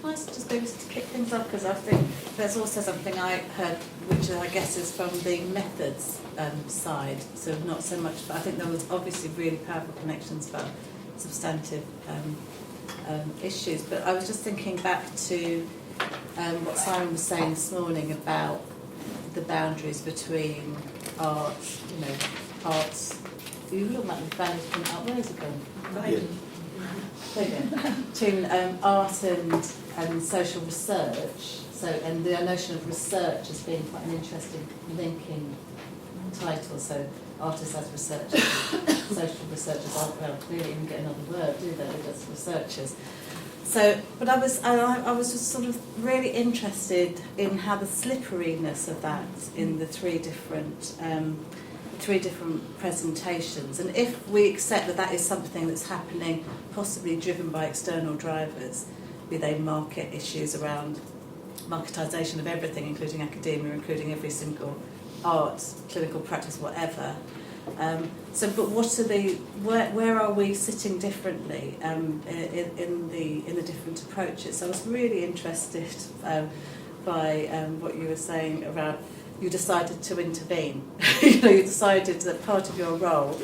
Can I just maybe to kick things off, because I think there's also something I heard, which I guess is from the methods side, so not so much, but I think there was obviously really powerful connections about substantive issues, but I was just thinking back to what Simon was saying this morning about the boundaries between arts, you look like the boundaries between art, where is it going? Right. Between art and social research, and the notion of research as being quite an interesting linking title, so artists as researchers, social researchers aren't, well, clearly even get another word, do they? They're just researchers. So, but I was just sort of really interested in how the slipperiness of that in the three different presentations, and if we accept that that is something that's happening, possibly driven by external drivers, be they market issues around marketisation of everything, including academia, including every single art, clinical practice, whatever. But what are where are we sitting differently in the different approaches? So I was really interested by what you were saying about you decided to intervene. You decided that part of your role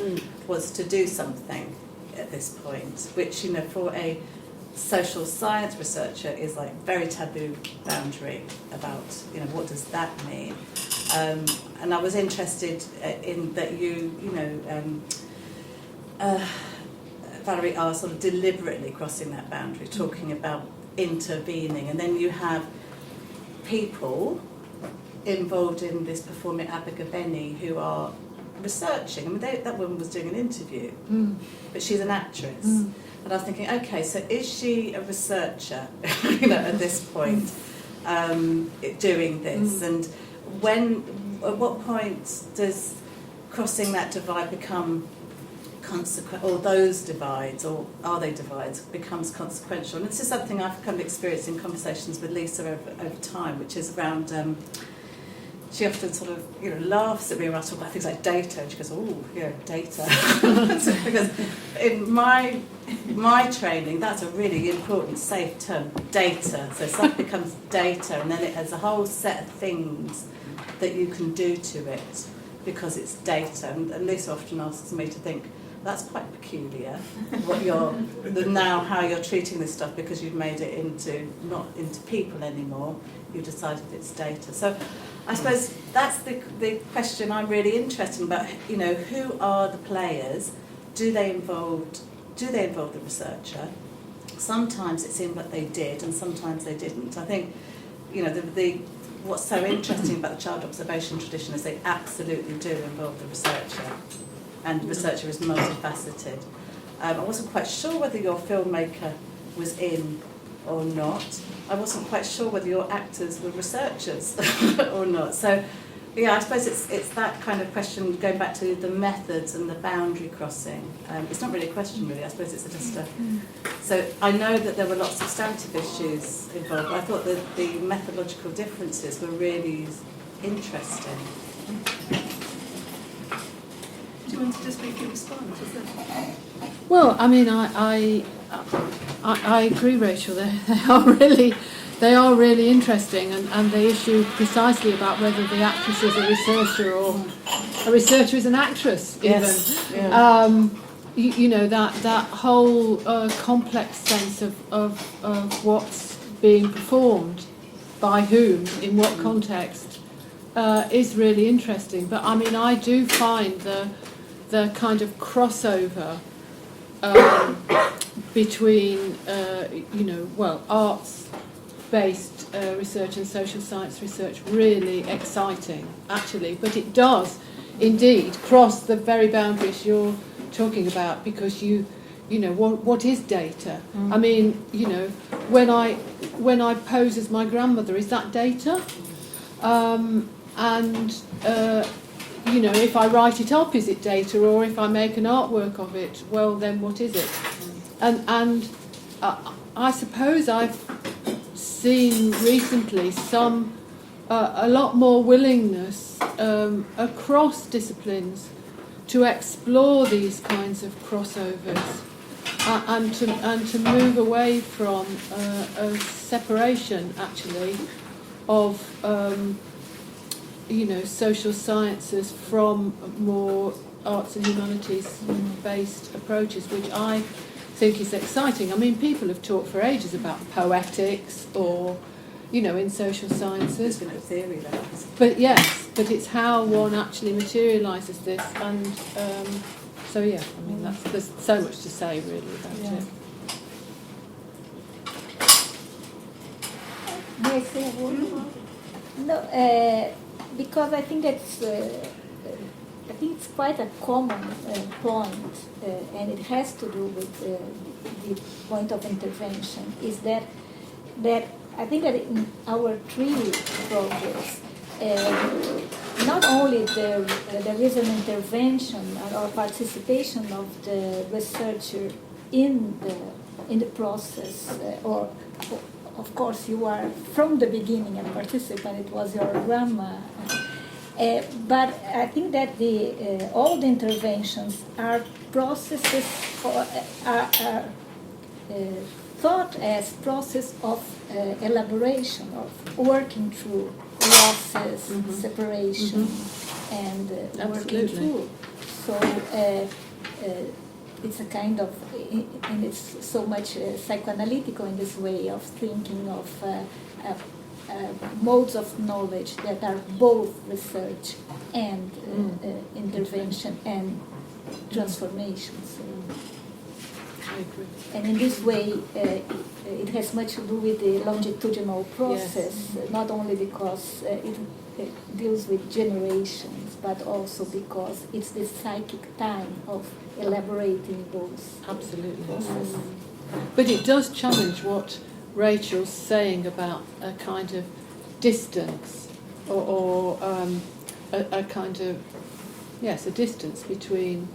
was to do something at this point, which for a social science researcher is like very taboo boundary about what does that mean. And I was interested in that Valerie are sort of deliberately crossing that boundary, talking about intervening, and then you have people involved in this performing Abigabeni who are researching. I mean, that woman was doing an interview, but she's an actress. And I was thinking, okay, so is she a researcher, at this point, doing this? And at what point does crossing that divide become consequent, or those divides, or are they divides, becomes consequential? And this is something I've kind of experienced in conversations with Lisa over time, which is around, she often sort of, laughs at me when I talk about things like data, and she goes, oh, yeah, data. Because in my training, that's a really important, safe term, data. So stuff becomes data, and then it has a whole set of things that you can do to it because it's data. And Lisa often asks me to think, that's quite peculiar, how you're treating this stuff, because you've made it not into people anymore, you've decided it's data. So I suppose that's the question I'm really interested in, about, who are the players? Do they involve the researcher? Sometimes it seemed like they did, and sometimes they didn't. I think, what's so interesting about the child observation tradition is they absolutely do involve the researcher, and the researcher is multifaceted. I wasn't quite sure whether your filmmaker was in or not. I wasn't quite sure whether your actors were researchers or not. So, yeah, I suppose it's that kind of question, going back to the methods and the boundary crossing. It's not really a question, really. I suppose it's just a... So I know that there were lots of substantive issues involved, but I thought that the methodological differences were really interesting. Do you want to just briefly respond? Well, I mean, I agree, Rachel. They are really interesting, and they issue precisely about whether the actress is a researcher or a researcher is an actress. Even, yes. Yeah. that whole complex sense of what's being performed, by whom, in what context, is really interesting. But I mean, I do find the kind of crossover between, arts-based research and social science research really exciting, actually. But it does, indeed, cross the very boundaries you're talking about, because what is data? I mean, when I pose as my grandmother, is that data? If I write it up, is it data? Or if I make an artwork of it, well, then what is it? And I suppose I've seen recently a lot more willingness across disciplines to explore these kinds of crossovers. and to move away from a separation actually of social sciences from more arts and humanities based approaches, which I think is exciting. I mean, people have talked for ages about poetics or in social sciences. It's been a theory level. But yes, but it's how one actually materialises this, and so yeah, I mean there's so much to say really about it. May I say a word? No, because I think it's quite a common point, and it has to do with the point of intervention. Is that I think that in our 3 projects, not only there is an intervention or participation of the researcher in the process, or of course you are from the beginning a participant. It was your grandma, but I think that all the interventions are processes are thought as process of elaboration, of working through losses, separation, and working through. So it's a kind of, and it's so much psychoanalytical in this way of thinking of modes of knowledge that are both research and intervention and transformation. So. And in this way, it has much to do with the longitudinal process, not only because it deals with generations, but also because it's the psychic time of elaborating those processes. But it does challenge what Rachel's saying about a kind of distance, or a kind of, a distance between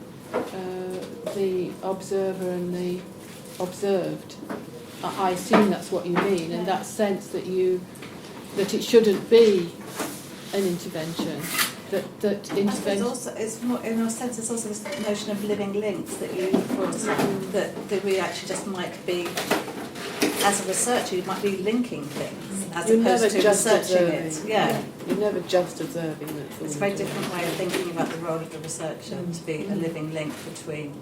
the observer and the observed. I assume that's what you mean, in that sense that it shouldn't be an intervention. That intervention. It's more, in a sense, it's also this notion of living links that you brought up, that we actually just might be, as a researcher, you might be linking things as opposed to researching it. Yeah. You're never just observing it. It's a very different way of thinking about the role of the researcher, to be a living link between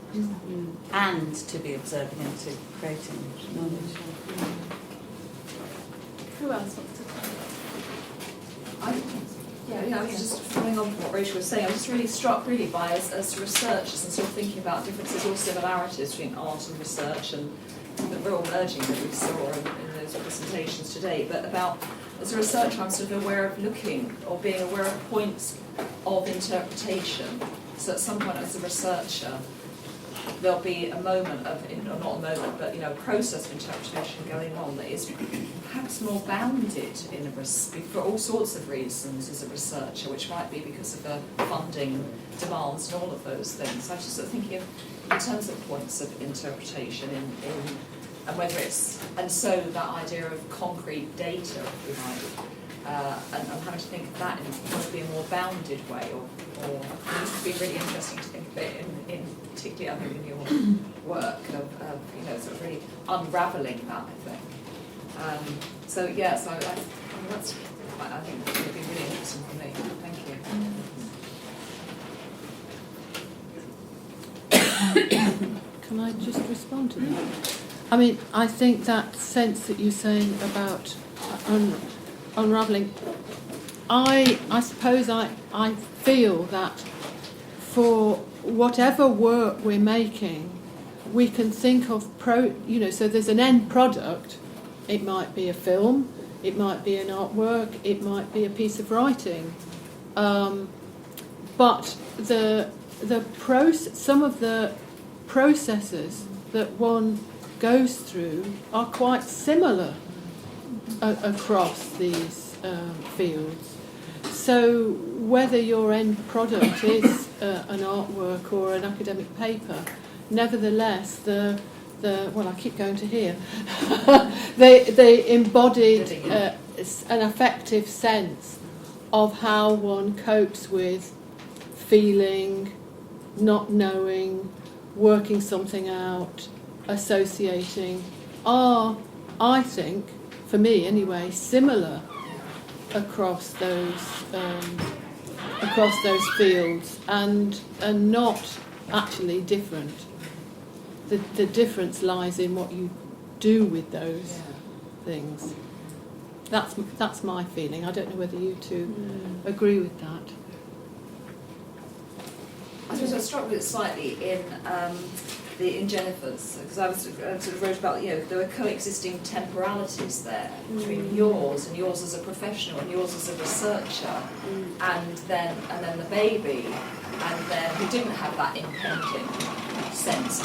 and to be observing and to creating knowledge. Who else wants to come? I was just following on from what Rachel was saying. I was just really struck by as researchers and sort of thinking about differences or similarities between art and research, and the real merging that we saw in those presentations today, but about, as a researcher, I'm sort of aware of looking or being aware of points of interpretation. So at some point as a researcher, there'll be a moment of, or not a moment, but a process of interpretation going on that is perhaps more bounded for all sorts of reasons as a researcher, which might be because of the funding demands and all of those things. So I was just sort of thinking of, in terms of points of interpretation and whether it's, and so that idea of concrete data, if you like, and I'm having to think of that in possibly a more bounded way, or it would be really interesting to think of it in particularly, I think, in your work of sort of really unravelling that, I think. So that's, I think it would be really interesting for me. Thank you. Can I just respond to that? I mean, I think that sense that you're saying about unravelling, I suppose I feel that for whatever work we're making, we can think of so there's an end product. It might be a film, it might be an artwork, it might be a piece of writing, but some of the processes that one goes through are quite similar across these fields. So whether your end product is an artwork or an academic paper, nevertheless well, I keep going to here, they embodied an affective sense of how one copes with feeling, not knowing, working something out, associating are, I think, for me anyway, similar across those fields, and not actually different. The difference lies in what you do with those things. That's my feeling. I don't know whether you two agree with that. I suppose I was struck with it slightly in Jenifer's, because I was sort of wrote about, there were coexisting temporalities there between yours as a professional and yours as a researcher, and then the baby, and then who didn't have that impending sense,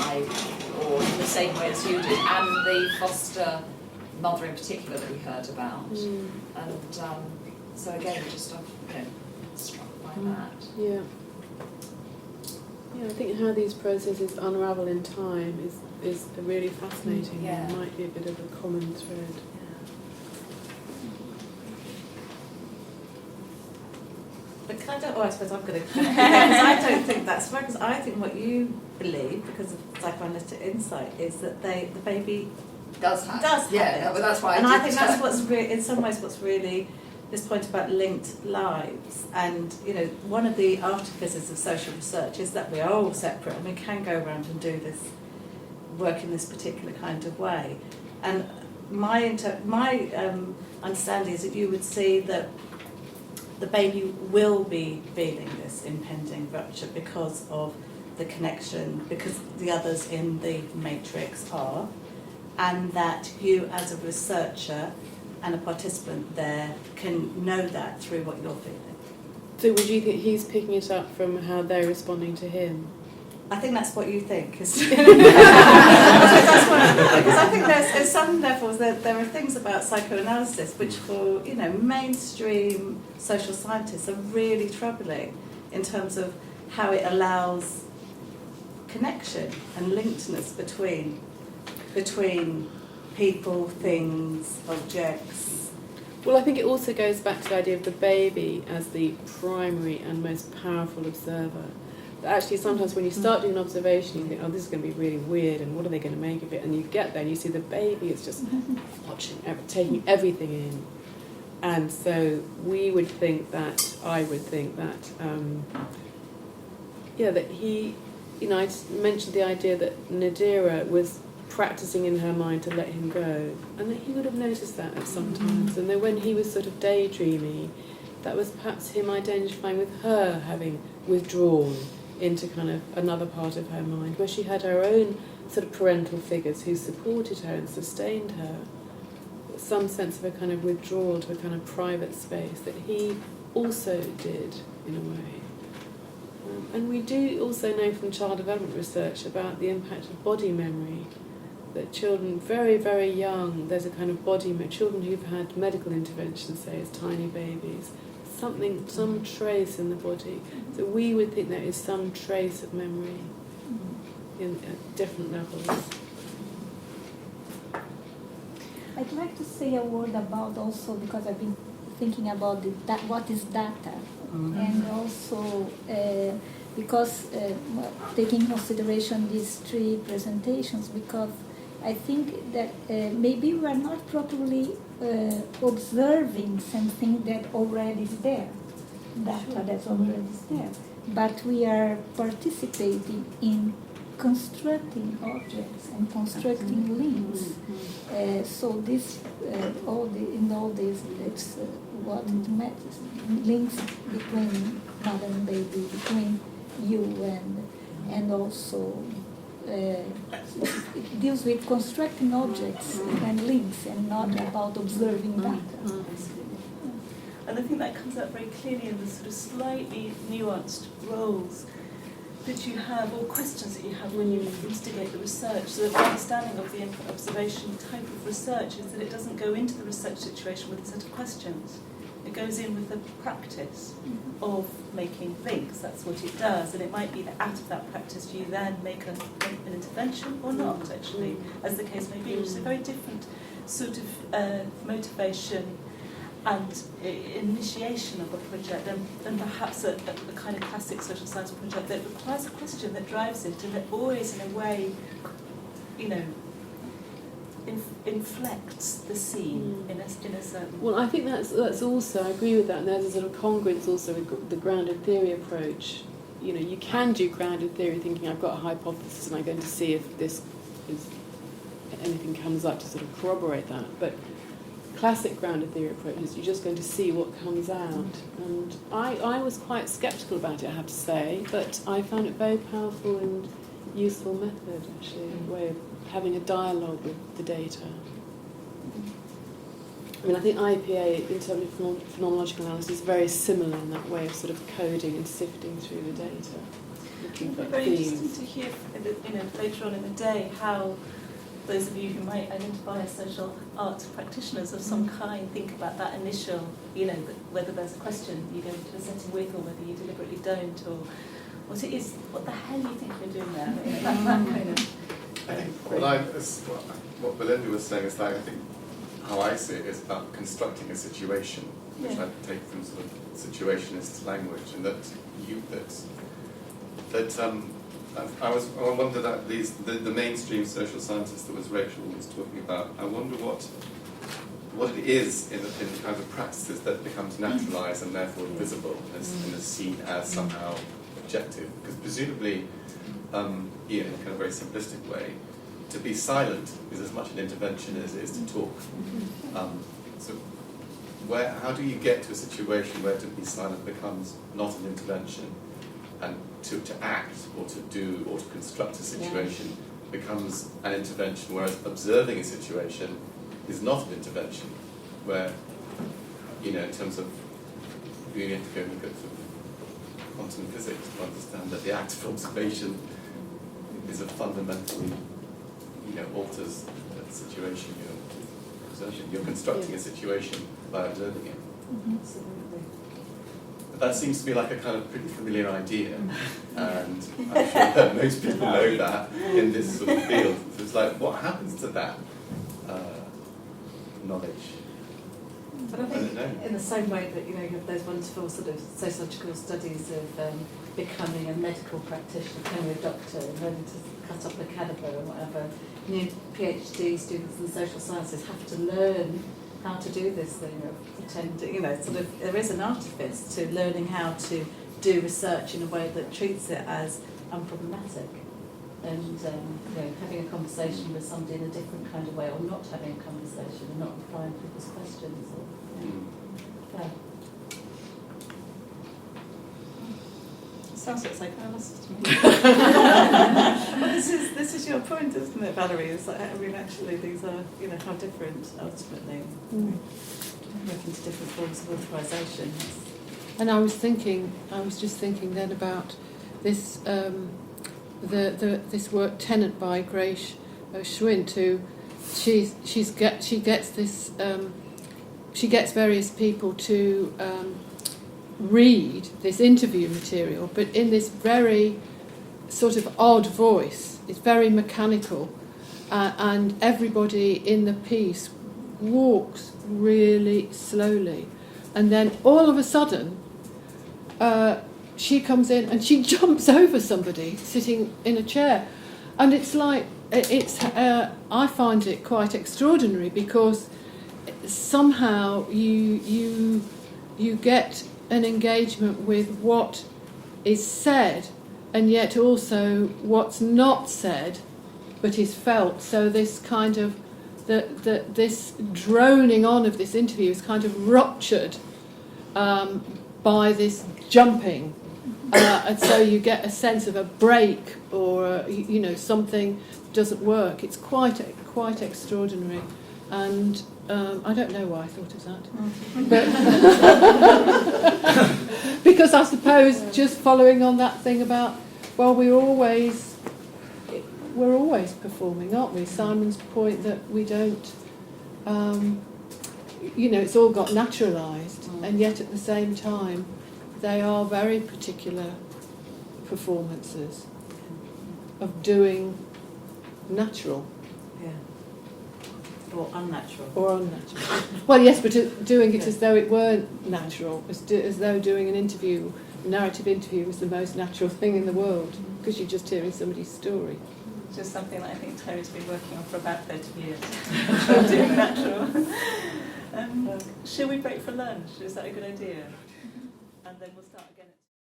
or in the same way as you did, and the foster mother in particular that we heard about, and so again, just struck by that. Yeah. Yeah, I think how these processes unravel in time is really fascinating. Yeah. It might be a bit of a common thread. But can I don't, I suppose I'm going to, because I don't think that's right, because I think what you believe, because of psychoanalytic insight, is that the baby Does have it. But that's why. And I think that's what's in some ways what's really this point about linked lives. And one of the artifices of social research is that we are all separate, and we can go around and do this work in this particular kind of way. And my understanding is that you would see that the baby will be feeling this impending rupture because of the connection, because the others in the matrix are, and that you as a researcher and a participant there can know that through what you're feeling. So would you think he's picking it up from how they're responding to him? I think that's what you think. Because I think there's some levels, there are things about psychoanalysis which for mainstream social scientists are really troubling in terms of how it allows connection and linkedness between people, things, objects. Well, I think it also goes back to the idea of the baby as the primary and most powerful observer. That actually, sometimes when you start doing an observation, you think, oh, this is going to be really weird, and what are they going to make of it? And you get there and you see the baby is just watching, taking everything in. And so I would think that, that he, I mentioned the idea that Nadira was practicing in her mind to let him go, and that he would have noticed that at some times, and then when he was sort of daydreaming, that was perhaps him identifying with her having withdrawn into kind of another part of her mind, where she had her own sort of parental figures who supported her and sustained her, some sense of a kind of withdrawal to a kind of private space that he also did in a way. And we do also know from child development research about the impact of body memory, that children very, very young, there's a kind of children who've had medical intervention, say as tiny babies, some trace in the body. So we would think there is some trace of memory at different levels. I'd like to say a word about also, because I've been thinking about what is data, and also because taking into consideration these three presentations, because I think that maybe we are not properly observing something that already is there, data that already is there, but we are participating in constructing objects and constructing links. So this, in all this, it's what it matters: links between mother and baby, between you and also. It deals with constructing objects and links, and not about observing data. And I think that comes out very clearly in the sort of slightly nuanced roles that you have, or questions that you have when you instigate the research. So my understanding of the input observation type of research is that it doesn't go into the research situation with a set of questions. It goes in with the practice of making links. That's what it does. And it might be that out of that practice you then make an intervention or not, actually, as the case may be, which is a very different sort of motivation and initiation of a project than perhaps a kind of classic social science project that requires a question that drives it, and that always, in a way, inflects the scene in a certain. Well, I think that's also, I agree with that, and there's a sort of congruence also with the grounded theory approach. You can do grounded theory thinking I've got a hypothesis and I'm going to see if anything comes up to sort of corroborate that. But classic grounded theory approach is you're just going to see what comes out. And I was quite sceptical about it, I have to say, but I found it very powerful and useful method, actually, a way of having a dialogue with the data. I mean, I think IPA, in terms of phenomenological analysis, is very similar in that way of sort of coding and sifting through the data. It would be very interesting to hear, later on in the day, how those of you who might identify as social arts practitioners of some kind think about that initial, whether there's a question you go into a setting with, or whether you deliberately don't, or what it is, what the hell you think you're doing there, that kind of. I think what Belinda was saying is like, I think how I see it is about constructing a situation, which I take from sort of situationist language, and I wonder that the mainstream social scientist that was Rachel was talking about, I wonder what it is in the kinds of practices that becomes naturalised and therefore visible and is seen as somehow objective, because presumably, in a kind of very simplistic way, to be silent is as much an intervention as it is to talk. So how do you get to a situation where to be silent becomes not an intervention, and to act or to do or to construct a situation becomes an intervention, whereas observing a situation is not an intervention, where, in terms of, you need to go look at sort of quantum physics to understand that the act of observation is a fundamentally, alters the situation you're observing. You're constructing a situation by observing it. Absolutely. But that seems to be like a kind of pretty familiar idea, and I'm sure that most people know that in this sort of field. So it's like, what happens to that knowledge? But I think in the same way that you have those wonderful sort of sociological studies of becoming a medical practitioner, becoming a doctor, and learning to cut up the cadaver and whatever, new PhD students in social sciences have to learn how to do this thing of pretending, there is an artifice to learning how to do research in a way that treats it as unproblematic. And having a conversation with somebody in a different kind of way, or not having a conversation and not replying to people's questions. Sounds like psychoanalysis to me. Well, this is your point, isn't it, Valerie? It's like, actually, these are, how different ultimately. Working to different forms of authorisation. And I was just thinking then about this. This work Tenant by Grace Schwint, who she gets various people to read this interview material, but in this very sort of odd voice. It's very mechanical, and everybody in the piece walks really slowly, and then all of a sudden she comes in and she jumps over somebody sitting in a chair, and it's like I find it quite extraordinary, because somehow you get an engagement with what is said, and yet also what's not said but is felt. So this kind of this droning on of this interview is kind of ruptured by this jumping. And so you get a sense of a break, or something doesn't work. It's quite extraordinary, and I don't know why I thought of that, but because I suppose just following on that thing about, well, we're always performing, aren't we? Simon's point that we don't, it's all got naturalised, and yet at the same time they are very particular performances of doing natural. Yeah. Or unnatural. Or unnatural. Well, yes, but doing it as though it weren't natural, as though doing an interview, a narrative interview, was the most natural thing in the world, because you're just hearing somebody's story. which is something that I think Terry's been working on for about 30 years, doing natural. Should we break for lunch? Is that a good idea? And then we'll start again at